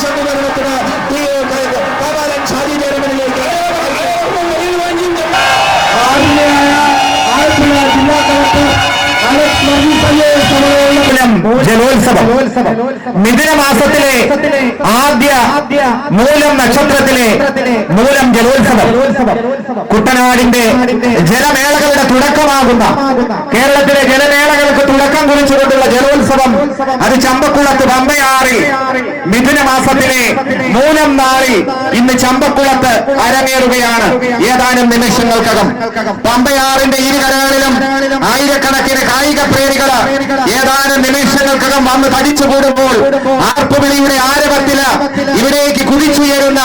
വിശദീകരണത്തിന് കപാലൻ ഷാജി ചേരുന്നതിലേക്ക് ജില്ലാ കളക്ടർ ജലോത്സവം മിഥുന മാസത്തിലെ ആദ്യ മൂലം നക്ഷത്രത്തിലെ മൂലം ജലോത്സവം കുട്ടനാടിന്റെ ജലമേളകളുടെ തുടക്കമാകുന്ന കേരളത്തിലെ ജലമേളകൾക്ക് തുടക്കം കുറിച്ചുകൊണ്ടുള്ള ജലോത്സവം അത് ചമ്പക്കുളത്ത് പമ്പയാറിൽ മിഥുന മാസത്തിലെ മൂലം നാളിൽ ഇന്ന് ചമ്പക്കുളത്ത് അരങ്ങേറുകയാണ്. ഏതാനും നിമിഷങ്ങൾക്കകം പമ്പയാറിന്റെ ഇരുകരകളിലും ആയിരക്കണക്കിന് കായിക പ്രേമികള് ഏതാനും നിമിഷങ്ങൾക്കകം വന്ന് തടിച്ചുകൂടുമ്പോൾ ആർപ്പുവിളിയുടെ ആരവത്തില് ഇവിടേക്ക് കുതിച്ചുയരുന്ന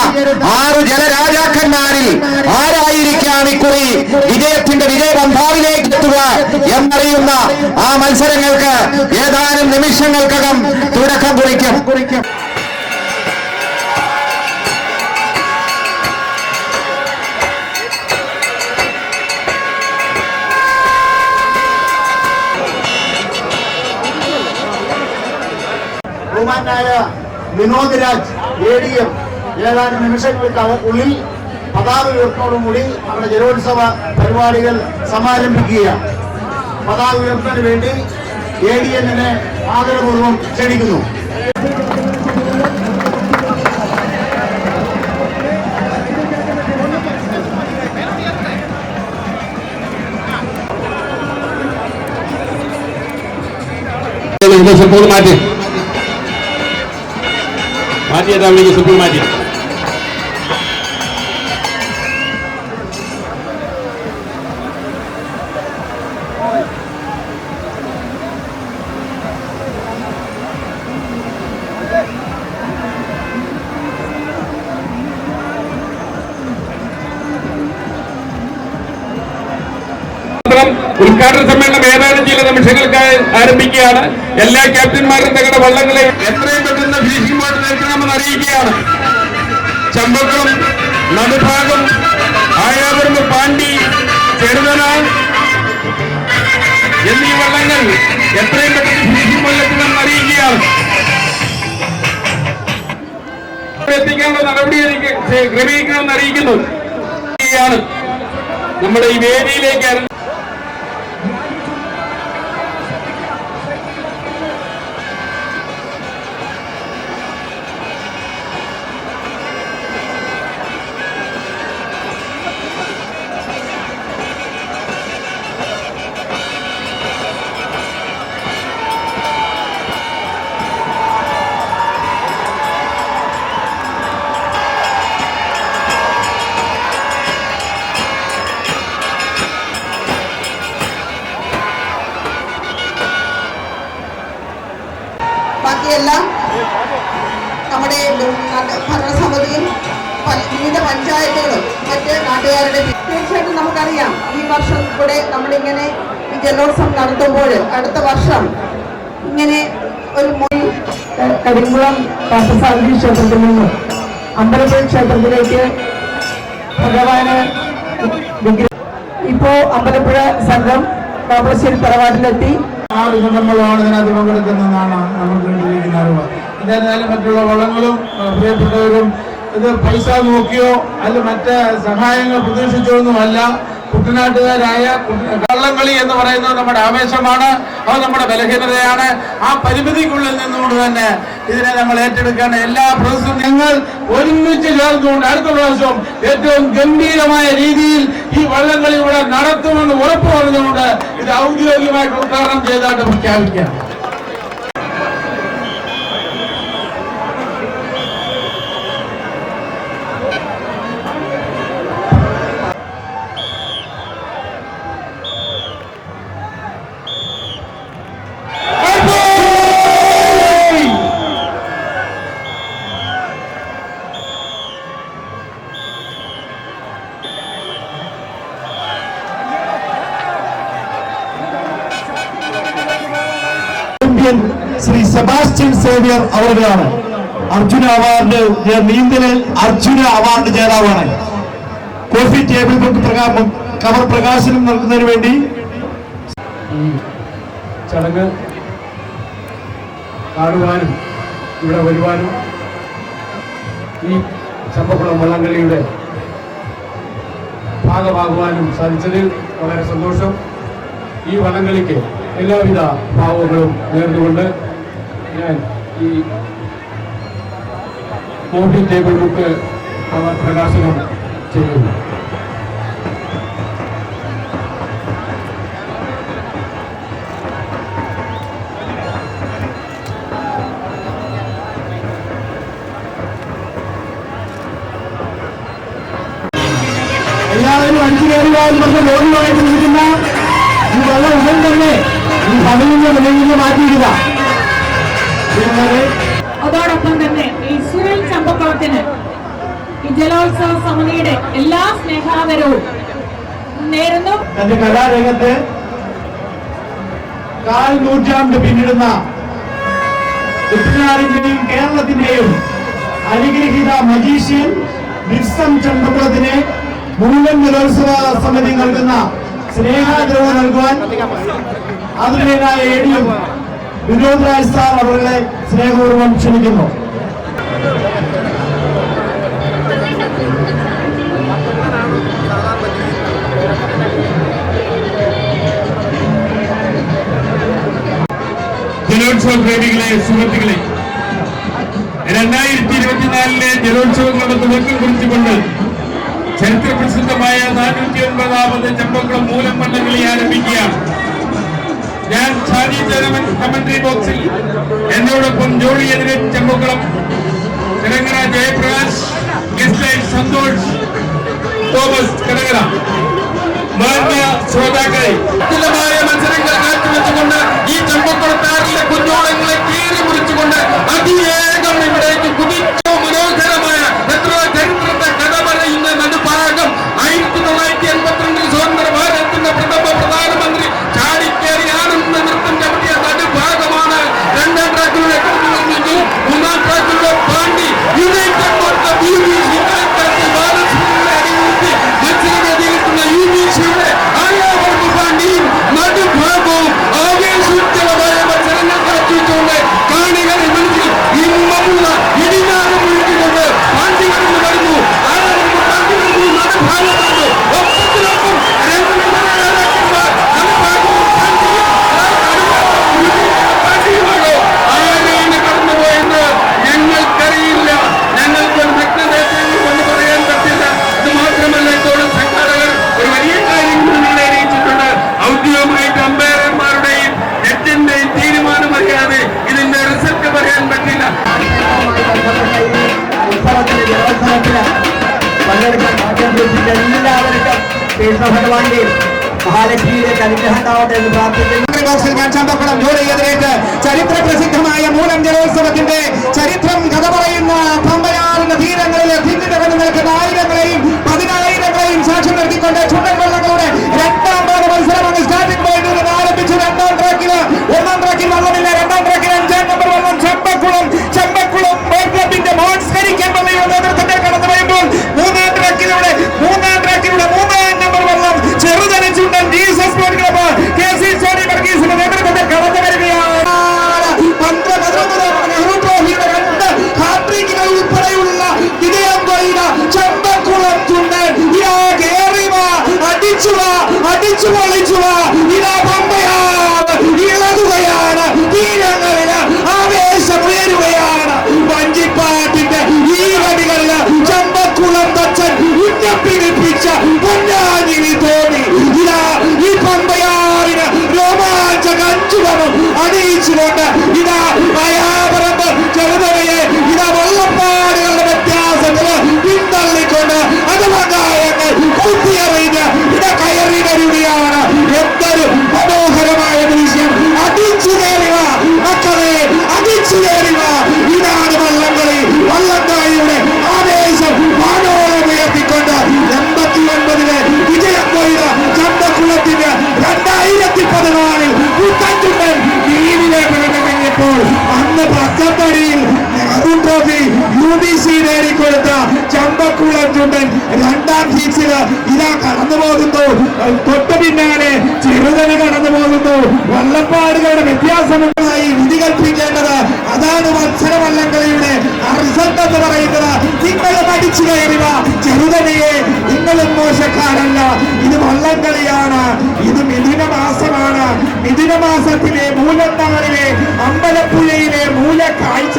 6 ജലരാജാക്കന്മാരിൽ ആരായിരിക്കാം ഇക്കുറി വിജയത്തിന്റെ വിജയബന്ധാവിലേക്ക് എത്തുക എന്നറിയുന്ന ആ മത്സരങ്ങൾക്ക് ഏതാനും നിമിഷങ്ങൾക്കകം തുടക്കം കുറിക്കും. ബഹുമാനായ വിനോദ് രാജ് ADM ഏതാനും നിമിഷങ്ങൾക്കുള്ളിൽ പതാക ഉയർത്തോടുകൂടി നമ്മുടെ ജലോത്സവ പരിപാടികൾ സമാരംഭിക്കുകയാണ്. പതാക ഉയർത്തുന്നതിന് വേണ്ടി ADM-നെ ആദരപൂർവ്വം ക്ഷണിക്കുന്നു. മാറ്റിയതാ വിളിക്ക് സുപ്പൂർ മാറ്റി. ഉദ്ഘാടന സമ്മേളനം ഏതാനും ചില നിമിഷങ്ങൾക്കായി ആരംഭിക്കുകയാണ്. എല്ലാ ക്യാപ്റ്റന്മാരും തങ്ങളുടെ വള്ളങ്ങളെ എത്രയും പെട്ടെന്ന് ഫിനിഷിംഗ് നിൽക്കണമെന്ന് അറിയിക്കുകയാണ്. ചമ്പക്കുളം, നടുഭാഗം, ആയാപുരം, പാണ്ടി, ചെറുതന എന്നീ വള്ളങ്ങൾ എത്രയും പെട്ടെന്ന് ഫിനിഷിംഗ് എത്തണമെന്ന് അറിയിക്കുകയാണ്. എത്തിക്കാനുള്ള നടപടി ക്രമീകരിക്കണമെന്ന് അറിയിക്കുന്നു. നമ്മുടെ ഈ വേദിയിലേക്ക് ബാക്കിയെല്ലാം നമ്മുടെ ഭരണസമിതിയും വിവിധ പഞ്ചായത്തുകളും മറ്റ് നാട്ടുകാരുടെ തീർച്ചയായിട്ടും നമുക്കറിയാം. ഈ വർഷം കൂടെ നമ്മളിങ്ങനെ ഈ ജലോത്സവം നടത്തുമ്പോൾ അടുത്ത വർഷം ഇങ്ങനെ ഒരു കരിങ്കുളം പാർത്ഥസാരഥി ക്ഷേത്രത്തിൽ നിന്നും അമ്പലപ്പുഴ ക്ഷേത്രത്തിലേക്ക് ഭഗവാന് ഇപ്പോ അമ്പലപ്പുഴ സംഘം കാപ്പളശ്ശേരി തറവാട്ടിലെത്തി 6 സംഘങ്ങളാണ് ഇതിനകത്ത് പങ്കെടുക്കുന്നതെന്നാണ് നമുക്ക് കിട്ടിയിരിക്കുന്ന അറിവ്. എന്തായാലും മറ്റുള്ള വള്ളങ്ങളും പ്രിയപ്പെട്ടവരും ഇത് പൈസ നോക്കിയോ അല്ല മറ്റ് സഹായങ്ങൾ പ്രതീക്ഷിച്ചൊന്നുമല്ല. കുട്ടനാട്ടുകാരായ വള്ളംകളി എന്ന് പറയുന്നത് നമ്മുടെ ആവേശമാണ്, അത് നമ്മുടെ ബലഹീനതയാണ്. ആ പരിമിതിക്കുള്ളിൽ നിന്നുകൊണ്ട് തന്നെ ഇതിനെ നമ്മൾ ഏറ്റെടുക്കേണ്ട എല്ലാ പ്രോസസ്സും ഞങ്ങൾ ഒരുമിച്ച് ചേർന്നുകൊണ്ട് അടുത്ത പ്രാവശ്യം ഏറ്റവും ഗംഭീരമായ രീതിയിൽ ഈ വള്ളംകളി ഇവിടെ നടത്തുമെന്ന് ഉറപ്പ് പറഞ്ഞുകൊണ്ട് ഇത് ഔദ്യോഗികമായിട്ട് ഉദ്ഘാടനം ചെയ്തായിട്ട് പ്രഖ്യാപിക്കാം. ശ്രീ സെബാസ്റ്റ്യൻ സേവ്യർ അവരുടെയാണ്. അർജുന അവാർഡ് നീന്തലിൽ അർജുന അവാർഡ് ജേതാവാണ്. കോഫി ടേബിൾ ബുക്ക് കവർ പ്രകാശനം നൽകുന്നതിന് വേണ്ടി ഈ ചടങ്ങ് കാണുവാനും ഇവിടെ വരുവാനും ഈ ചമ്പക്കുളം വള്ളംകളിയുടെ ഭാഗമാകുവാനും സാധിച്ചതിൽ വളരെ സന്തോഷം. ഈ വള്ളംകളിക്ക് എല്ലാവിധ ഭാവങ്ങളും നേർന്നുകൊണ്ട് ഞാൻ ഈ കോഫി ടേബിൾ ബുക്ക് പ്രകാശനം ചെയ്യുന്നു. എല്ലാവരും അഞ്ചു കയറുവാന്ന് പറഞ്ഞ ബോഡിയുമായിട്ട് നിൽക്കുന്ന ഈ വെള്ളം ഉടൻ തന്നെ ഈ പകലിന്റെ വിലയിൽ മാറ്റിയിടുക. അതോടൊപ്പം തന്നെ ഈ സുനിൽ ചമ്പക്കുളത്തിന് ഈ ജലോത്സവ സമിതിയുടെ എല്ലാ സ്നേഹാദരവും നേരുന്നു. തന്റെ കലാരംഗത്ത് 4 നൂറ്റാണ്ട് പിന്നിടുന്ന കുട്ടനാടിന്റെയും കേരളത്തിന്റെയും അനുഗ്രഹീത മജീഷ്യൻ വിൽസൺ ചമ്പക്കുളത്തിന് മുഴുവൻ ജലോത്സവ സമിതി നൽകുന്ന സ്നേഹാദരവ് നൽകുവാൻ ആദരണീയനായ ADM വിനോദ് രാജ് സാർ അവരുടെ സ്നേഹപൂർവ്വം ക്ഷണിക്കുന്നു. ജലോത്സവ പ്രേമികളെ, സുഹൃത്തുക്കളെ, 2024 ജലോത്സവങ്ങളുടെ തുടക്കം കുറിച്ചുകൊണ്ട് ചരിത്ര പ്രസിദ്ധമായ 409ാമത് ചമ്പക്കുളം മൂലം വള്ളംകളി ആരംഭിക്കുകയാണ്. ഞാൻ ഷാജി ജനമൻ കമന്ററി ബോക്സിൽ, എന്നോടൊപ്പം ജോളി എതിരെ ചമ്പക്കുളം, കിടങ്ങറ ജയപ്രകാശ്, ഗസ്റ്റ് സന്തോഷ് തോമസ് കിടങ്ങറ. മാന്യ ശ്രോതാക്കളെ, തുല്യമായ മത്സരങ്ങൾ കാത്തുവെച്ചുകൊണ്ട് ഈ ചമ്പക്കുളത്താറിലെ കുഞ്ഞോളങ്ങളെ കീറി മുറിച്ചുകൊണ്ട് അതിവേഗം ഇവിടേക്ക് കുതിച്ചു മനോഹരമായ എത്രയോ ചരിത്രത്തെ കഥ പറയുന്ന നടുഭാഗം 1982 സ്വതന്ത്ര ഭാരതത്തിന്റെ പ്രഥമ പ്രധാനമന്ത്രി ചാടിക്കേറി ആനന്ദ നൃത്തം ചവിട്ടിയ നടുഭാഗമാണ്. 2ാം ട്രാക്കിലൂടെ കടന്നു. 3ാം ട്രാക്കിലൂടെ പാണ്ടി യുണൈറ്റഡ് ബാലകൃഷ്ണന്റെ അടിയുത്തി മത്സരവേദിയിലെത്തുന്ന UBCയുടെ ആയാവർമ്മ പാണ്ടിയും നടുഭാഗവും ആവേശോജ്വലമായ മത്സരങ്ങൾ കളിച്ചുകൊണ്ട് കാണികളെ മനസ്സിൽ ഇമ്പമുള്ള ഇടിനാദം ഒഴുകിക്കൊണ്ട് പാണ്ടി കടന്നു വരുന്നു. ആയാവർമ്മ പാണ്ടി വരുന്നു. നടുഭാഗത്താണ്. ഒപ്പത്തിനൊപ്പം ആരെയാണ് കടന്നുപോയെന്ന് ഞങ്ങൾക്കറിയില്ല. ഞങ്ങൾക്കൊരു വ്യക്തതയെങ്കിലും എന്ന് പറയാൻ പറ്റില്ല. ഇത് മാത്രമല്ല, ഇതോടെ സംഘാടകർ ഒരു വലിയ കാര്യം നിങ്ങളെ അറിയിച്ചിട്ടുണ്ട്. ഔദ്യോഗികമായിട്ട് അമ്പയർമാരുടെയും ജഡ്ജിന്റെയും തീരുമാനം അറിയാതെ ഇതിന്റെ റിസൾട്ട് പറയാൻ പറ്റില്ല. ഉത്സവത്തിന് ജലോത്സവത്തിന് പങ്കെടുക്കാൻ ഭാഗ്യം ലഭിച്ച എല്ലാവർക്കും കൃഷ്ണഭഗവാന്റെയും മഹാലക്ഷ്മിയുടെ അനുഗ്രഹം ഉണ്ടാവട്ടെ എന്ന് പ്രാർത്ഥിക്കുന്നു. ചമ്പക്കുളം ജോലിയെതിരേറ്റ് ചരിത്ര പ്രസിദ്ധമായ മൂലം ജലോത്സവത്തിന്റെ ചരിത്രം കഥ പറയുന്ന പമ്പയാറിന്റെ തീരങ്ങളിലെ ഭിന്നിതകന്ന് നിൽക്കുന്ന ആയിരങ്ങളെയും 10,000ങ്ങളെയും സാക്ഷ്യം നിർത്തിക്കൊണ്ട് ചുണ്ടൻ വള്ളങ്ങളുടെ 2ാം പാദ മത്സരം അങ്ങ് സ്റ്റാർട്ടിംഗ് പോയിന്റിൽ നിന്ന് ആരംഭിച്ചു. 2ാം ട്രാക്കിൽ 1ാം ട്രാക്കിൽ വള്ളമില്ല. 2ാം ട്രാക്കിൽ 5ാം നമ്പർ വള്ളം ചമ്പക്കുളം ക്ലബിന്റെ മോൺസ് കരിക്കൻ പള്ളിയുടെ നേതൃത്വത്തിൽ കടന്നു വരുമ്പോൾ 3ാം ട്രാക്കിലൂടെ 3ാം നമ്പർ വള്ളം ചെറുതന ചുണ്ടൻ ജീസസ് ക്ലബ് KC സോണി വർഗീസിന്റെ നേതൃത്വത്തിൽ കടന്നു വരികയാണ്. 11 നെഹ്റു ട്രോഫിയുടെ 2 ഹാട്രിക്കുകൾ ഉൾപ്പെടെയുള്ള വിജയം കൊയ്ത ചമ്പക്കുളം ചുണ്ടൻ ഇതാ കേറിവ അടിച്ചു പൊളിച്ചുവ. ഇതാ പമ്പയാണ് ഇളകുകയാണ്. തീരങ്ങളില് ആവേശമുയരുകയാണ്. വഞ്ചിപ്പാട്ടിന്റെ ഈ വടികളില് ചമ്പക്കുളം തച്ചൻ ഉന്നപ്പിടിപ്പിച്ച പൊന്നാഞ്ഞിനി തോന്നി. ഇതാ ഈ പമ്പയാറിന് രോമാഞ്ചക അഞ്ചുതവം അണിയിച്ചുകൊണ്ട് ഇതാ അയാപറമ്പ് ചെറുതനയെ ഇതാ വള്ളപ്പാടുകളുടെ വ്യത്യാസത്തില് പിന്തള്ളിക്കൊണ്ട് അതുമകായങ്ങൾ കുത്തിയറിഞ്ഞ് ഇതാ കയറി വരികയാണ്. എന്തൊരു മനോഹരമായ ദൃശ്യം. അടിച്ചു കയറുക മക്കളെ, അടിച്ചു കയറുക. ഇതാണ് വള്ളംകളി. വള്ളംകാരിയുടെ ആവേശം വാനോളമുയർത്തിക്കൊണ്ട് 89-ലെ വിജയം കൊയ്ത ചമ്പക്കുളത്തിന് 2014-ൽ പുത്തൻചുണ്ടൻ ലീഗിലേക്ക് ഇറങ്ങിയപ്പോൾ അന്ന് പച്ചത്തടിയിൽ നെഹ്റു ട്രോഫി UBC നേടിക്കൊടുത്ത ചമ്പക്കുളം ചുണ്ടൻ 2ാം ഹീറ്റ്സില് ഇതാ കടന്നു പോകുന്നു. തൊട്ടു പിന്നാലെ ചെറുതന കടന്നു പോകുന്നു. വള്ളപ്പാടുകളുടെ വ്യത്യാസമുണ്ടായി വിധി കൽപ്പിക്കേണ്ടത് അതാണ് മത്സര വള്ളംകളിയുടെ ആ റിസൾട്ട് എന്ന് പറയുന്നത് നിങ്ങൾ പഠിച്ചു കയറുക ചെറുതനെയെ, നിങ്ങളും മോശക്കാരല്ല. ഇത് വള്ളംകളിയാണ്, ഇത് മിഥുനമാസമാണ്. മിഥുനമാസത്തിലെ മൂലത്താറിലെ അമ്പലപ്പുഴയിലെ മൂലക്കാഴ്ച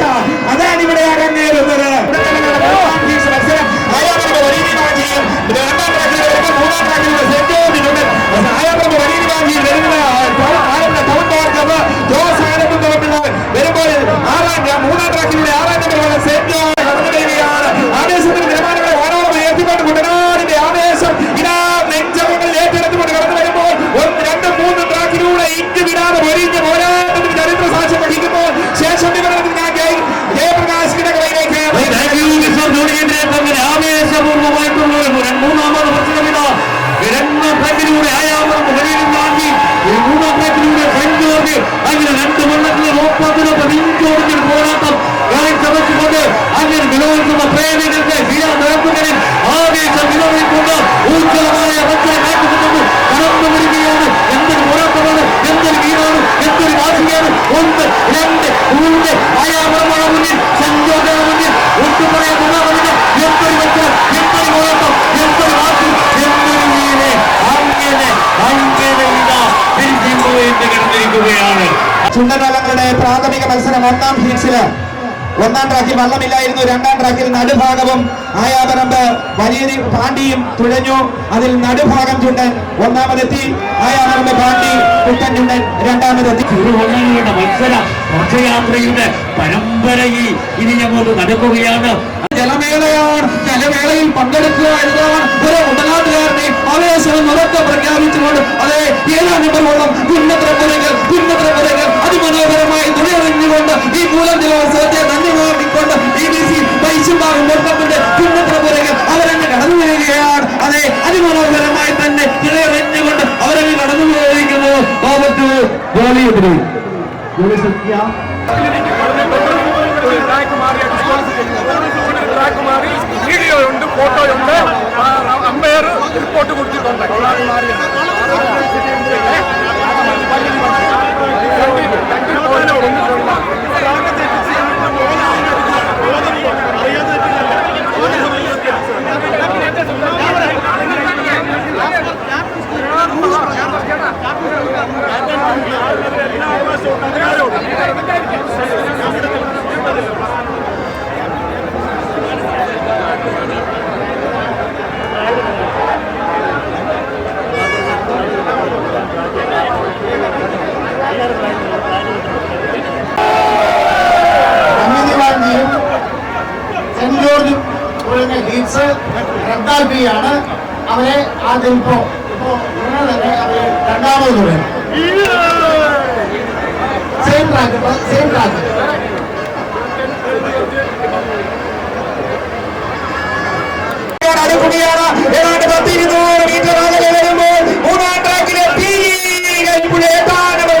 അതാണ് ഇവിടെ അരങ്ങേറുന്നത്. മൂന്നാം ട്രാക്കിലൂടെ 6ാം നമ്പർ സെന്റ് ജോർജ് കടന്നു വരികയാണ്. ആവേശത്തിന് നിലവാരങ്ങളെ ഓരോന്നും ഉയർത്തിക്കൊണ്ട് കുട്ടനാടിന്റെ ആവേശം ഇതാ നെഞ്ചകങ്ങളിൽ ഏറ്റെടുത്തുകൊണ്ട് കടന്നു വരുമ്പോൾ 1, 2, 3 ട്രാക്കിലൂടെ ഇഞ്ച് വിടാതെ ഒരിഞ്ഞ് പോരാട്ടത്തിന് ചരിത്ര സാക്ഷ്യം വഹിക്കുമ്പോൾ ശേഷം വിവരണത്തിൽ ഞാൻ ജയപ്രകാശിന്റെ കയ്യിലേക്ക് ആവേശപൂർവ്വമായിട്ടുള്ള മൂന്നാമത് പ്രശ്നമില്ല. 2 ട്രാക്കിലൂടെ ആയാമം വാങ്ങി 3ാം ട്രാക്കിലൂടെ സെന്റ് ജോർജ് അങ്ങനെ 2 വള്ളങ്ങളിൽ ഒപ്പത്തിനൊപ്പം ഇഞ്ചോടിഞ്ഞ പോരാട്ടം കാഴ്ചവെച്ചുകൊണ്ട് അങ്ങനെ വിനോദ പ്രേമികൾക്ക് നേതൃത്വങ്ങളിൽ ആവേശം വിനോദിക്കൊണ്ട് ഊർജ്ജമായ മത്സരം കാട്ടുകൊണ്ടു കടന്നു വരികയാണ്. എന്തൊരു പോരാട്ടമാണ്, എന്തൊരു വീരാണ്, എന്തൊരു വാശിയാണ്. 1, 2, 3 ആയാമമാണ് മുന്നിൽ, സെന്റ് ജോർജാണ് മുന്നിൽ. ഒട്ടും പറയാൻ തോന്നാറില്ല. എന്തൊരു മത്സരം, എന്തൊരു പോരാട്ടം, എന്തൊരു വാശി, എന്തൊരു വീര്. അങ്ങനെ ഇതാ തിരിച്ചു കിടന്നിരിക്കുകയാണ്. ചുണ്ടനങ്ങളുടെ പ്രാഥമിക മത്സരം 1ാം ഹീറ്റ്സില് 1ാം ട്രാക്കിൽ വള്ളമില്ലായിരുന്നു. 2ാം ട്രാക്കിൽ നടുഭാഗവും ആയാപറമ്പ് വലിയ പാണ്ടിയും തുഴഞ്ഞു. അതിൽ നടുഭാഗം ചുണ്ടൻ ഒന്നാമതെത്തി. ആയാപറമ്പ് പാണ്ടി കുട്ടൻ ചുണ്ടൻ രണ്ടാമതെത്തി. വള്ളങ്ങളുടെ മത്സര ഘോഷയാത്രയുടെ പരമ്പരയിൽ ഇനി ഞങ്ങൾക്ക് നടക്കുകയാണ്. ജലമേളയാണ്. ജലമേളയിൽ പങ്കെടുക്കുക എന്നതാണ് ഒരു ഉടനാട്ടുകാരനെ ആവേശം ഉറക്കെ പ്രഖ്യാപിച്ചുകൊണ്ട് അതെ 7ാം നമ്പർ വള്ളം പുന്നത്രപ്പുരകൾ അതിമനോഹരമായി തുണിയറിഞ്ഞുകൊണ്ട് ഈ മൂലം ജലോത്സവത്തെ നന്ദിമാറിക്കൊണ്ട് BBC പൈശുഭാഗം കൊടുത്തപ്പോൾ പുന്നത്രപ്പുരകൾ അവരങ്ങ് കടന്നു വരികയാണ്. അതെ അതിമനോഹരമായി തന്നെ തുണിയറിഞ്ഞുകൊണ്ട് അവരങ്ങ് കടന്നു പോയിരിക്കുന്നു. വീഡിയോ ഉണ്ട്, ഫോട്ടോ ഉണ്ട്, അമ്പയർ റിപ്പോർട്ട് കൊടുത്തിട്ടുണ്ട്. സെന്റ് ജോർജ് ഹീറ്റ്സ് റദ്ദാക്കുകയാണ്. അവരെ ആദ്യം ഇപ്പോ ഉടനെ തന്നെ അവരെ രണ്ടാമത് തുടങ്ങി. സെയിം ട്രാക്ക് അടുക്കുകയാണ്. ഏതാണ്ട് 10-200 മീറ്റർ അകലെ വരുമ്പോൾ 3ാം ട്രാക്കിലെ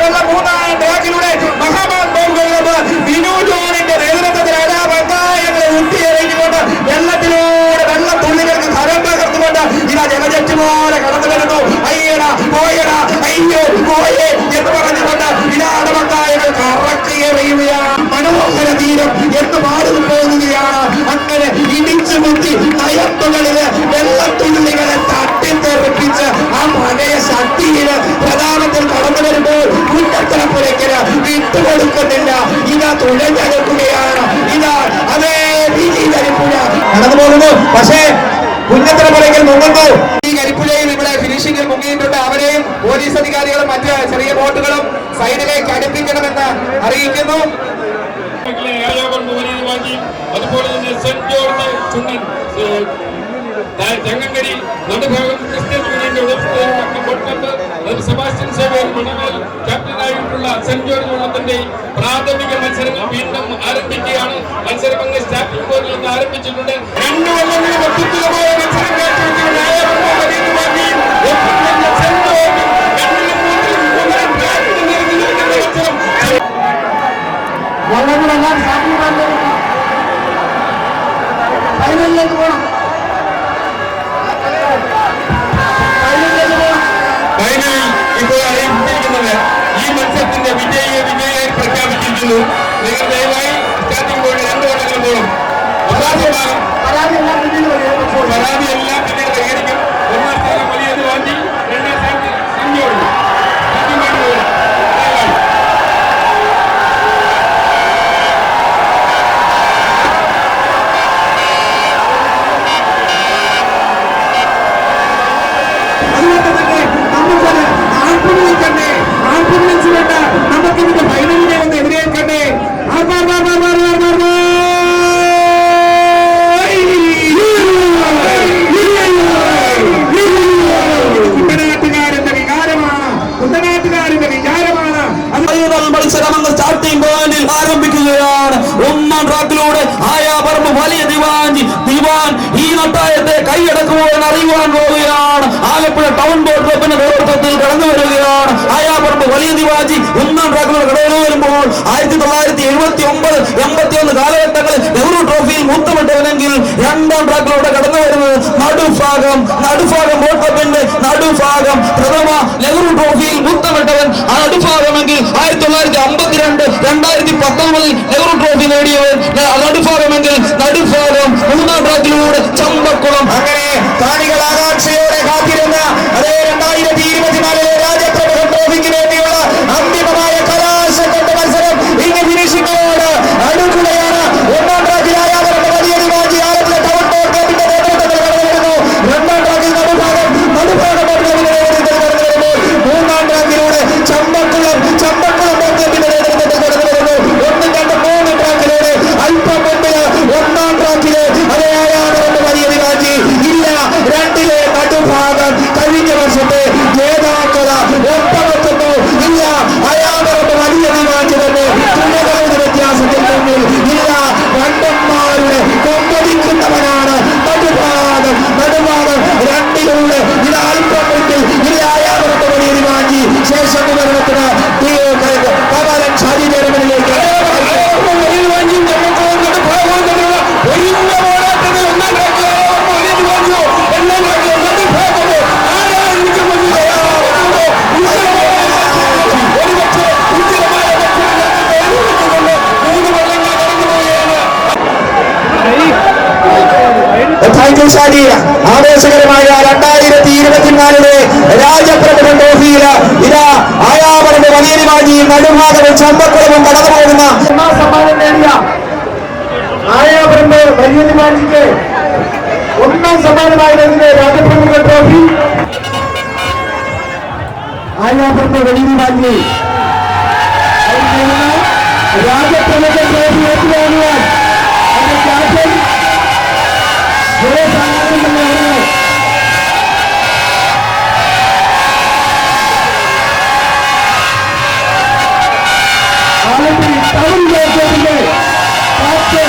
വെള്ളം 3ാം ട്രാക്കിലൂടെ വിനു ജോണിന്റെ നേതൃത്വത്തിൽ അലാപങ്കായങ്ങളെ ഉത്തിയെറിഞ്ഞുകൊണ്ട് വെള്ളത്തിലൂടെ വെള്ളത്തുള്ളികൾക്ക് കരം പകർന്നുകൊണ്ട് ഇതാ ജലജറ്റ് പോലെ കടന്നു വരുന്നു. അയ്യടാ പോയടാ അയ്യോ പോയേ എന്ന് പറഞ്ഞുകൊണ്ട് ഇതാ അടവങ്കായകൾ കറക്കിയെറിയുകയാണ്. മനോഹര തീരം എന്ന് പാടുന്നു പോകുകയാണ്. അങ്ങനെ ഇടിച്ചു മുത്തി നയമ്പുകളില് വെള്ളത്തുള്ളികളെ തട്ടിത്തെറിപ്പിച്ച് ആ പഴയ ശക്തിയില് പ്രധാനത്തിൽ കടന്നു വരുമ്പോൾ കുറ്റത്തലപ്പുരയ്ക്കല് വിട്ടുകൊടുക്കുന്നില്ല. ഇതാ തുഴഞ്ഞെടുക്കുകയാണ്. ഇതാ അതേ രീതി കരിപ്പുഴ കടന്നു പോകുന്നു. പക്ഷേ കുന്നത്തലപ്പുരയ്ക്കൽ മുങ്ങുന്നു. ഈ കരിപ്പുഴയിൽ ഇവിടെ ഫിനിഷിംഗിൽ മുങ്ങിയിട്ടുണ്ട്. അവരെയും പോലീസ് അധികാരികളും മറ്റ് ചെറിയ ബോട്ടുകളും സൈഡിലേക്ക് അടുപ്പിക്കണമെന്ന് അറിയിക്കുന്നു. അതുപോലെ തന്നെ സെന്റ് ജോർജ് ചുണ്ടൻ ചങ്ങങ്കരി നടുഭാഗം ക്രിസ്ത്യൻ യൂണിയന്റെ ഉടമസ്ഥ സെബാസ്റ്റ്യൻ സേവ്യർ മണമേൽ ക്യാപ്റ്റനായിട്ടുള്ള സെന്റ് ജോർജ് വള്ളത്തിന്റെ പ്രാഥമിക മത്സരങ്ങൾ വീണ്ടും ആരംഭിക്കുകയാണ്. മത്സരം അങ്ങ് സ്റ്റാർട്ടിംഗ് പോയിന്റിൽ നിന്ന് ആരംഭിച്ചിട്ടുണ്ട്. 2 വള്ളങ്ങളും അത്യുത്തമമായ മത്സരം കാഴ്ചവെച്ചുകൊണ്ട് വള്ളങ്ങളെല്ലാം ഫൈനലിലേക്ക് പോകണം. ഫൈനലിൽ ഇപ്പോൾ അറിയിച്ചിരിക്കുന്നത് ഈ മത്സരത്തിന്റെ വിജയിയായി പ്രഖ്യാപിച്ചിരിക്കുന്നു. നിങ്ങൾ ദയവായി സ്റ്റാർട്ടിംഗ് പോയിന്റ് 2 വള്ളങ്ങൾ പോകണം. നമുക്കിതിന്റെ ഫൈനലിനെ ഒന്ന് എതിരേൽക്കട്ടെ. കുട്ടനാട്ടുകാരന്റെ വികാരമാണ്, കുട്ടനാട്ടുകാരന്റെ വിചാരമാണ്. മത്സരം അങ്ങ് സ്റ്റാർട്ടിംഗ് പോയിന്റിൽ ആരംഭിക്കുകയാണ്. ഒന്നാം ട്രാക്കിലൂടെ ആയാപറമ്പ് വലിയ ദിവാൻ ഈ നട്ടായത്തെ കൈയടക്കുമോ എന്ന് അറിയുവാൻ പോവുകയാണ്. ആലപ്പുഴ ടൗൺ ബോർഡ് ക്ലബിന്റെ നേതൃത്വത്തിൽ കടന്നു വരികയാണ്. ആയാപറമ്പ് വലിയ ദിവാജി ഒന്നാം ട്രാക്കിലൂടെ കടന്നു വരുമ്പോൾ 1979-81 കാലഘട്ടങ്ങളിൽ നെഹ്റു ട്രോഫിയിൽ മുത്തമിട്ടവനെങ്കിൽ രണ്ടാം ട്രാക്കിലൂടെ കടന്നു വരുന്നത് നടുഭാഗം ബോർഡ് ക്ലബിന്റെ നടുഭാഗം പ്രഥമ നെഹ്റു ട്രോഫിയിൽ മുത്തമിട്ടവൻ ആ നടുഭാഗമെങ്കിൽ 1952-2019 നെഹ്റു ട്രോഫി നേടിയവൻ നടുഭാഗമെങ്കിൽ നടുഭാഗം മൂന്നാം ട്രാക്കിലൂടെ ചമ്പക്കുളം. അങ്ങനെ കാണികൾ ആകാംക്ഷയോടെ കാത്തിരുന്ന അതേ 2024 രാജ്യപ്രഭ ട്രോഫിക്ക് വേണ്ടിയുള്ള അന്തിമമായ കലാശക്കൊണ്ട മത്സരം ഇങ്ങനെ ഫിനിഷിംഗോട് അടുക്കുകയാണ്. ഒന്നാം ട്രാക്കിലായ വലിയ ദിവാജി ആലപ്പുഴ ടൗൺ ബോർഡ് ക്ലബിന്റെ നേതൃത്വത്തിൽ കടന്നു വരുന്നു. രണ്ടാം ട്രാക്കിൽ നടുഭാഗം ബോർഡ് ക്ലബിന്റെ നേതൃത്വത്തിൽ കടന്നു വരുന്നു. മൂന്നാം ട്രാക്കിലൂടെ ചമ്പക്കുളം ബോർഡ് ക്ലബിന്റെ നേതൃത്വത്തിൽ കടന്നു വരുന്നു. 1, 2, 3 ട്രാക്കിലൂടെ അല്പം മുമ്പില് ഒന്നാം ട്രാക്കില് അതേയാണ് വലിയ ദിവാജി ഇല്ല. 2ലെ നടുഭാഗം കഴിഞ്ഞ വർഷത്തെ ജേതാക്കള ഒപ്പമെത്തുന്നു. ഇല്ല, അയാളുടെ വലിയ ദിവാജി തന്നെ തുല്യതയുടെ വ്യത്യാസത്തിൽ മുന്നിൽ ഇല്ല. രണ്ടന്മാരുടെ കൊമ്പടിക്കുന്നവനാണ് നടുഭാഗം 2ലൂടെ ഇത് അല്പം മുന്നിൽ ഇല്ല. അയാളുടെ വലിയ ദിവാജി ശേഷം വിവരണത്തിന് പവലൻ ശരീരങ്ങളിലേക്ക് ആവേശകരമായ 2024 രാജപ്രഭ ട്രോഫിയിൽ ഇതാ ആയാപറമ്പ് വലിയ ദിവാജി നടുഭാഗവും ചമ്പക്കുളവും കടന്നു പോകുന്ന ഒന്നാം സമ്മാനം നേടിയ ആയാപറമ്പ് വലിയ ദിവാജിക്ക് ഒന്നാം സമ്മാനമായി നൽകിയ രാജപ്രമുഖ ട്രോഫി ആയാപറമ്പ് വലിയ ദിവാജി രാജപ്രമുഖ ട്രോഫി ഏറ്റുവാങ്ങുവാൻ അതിന്റെ ക്യാപ്റ്റൻ ആലപ്പുഴ ടൗൺ ബോർഡ് ക്ലബിന്റെ ക്യാപ്റ്റൻ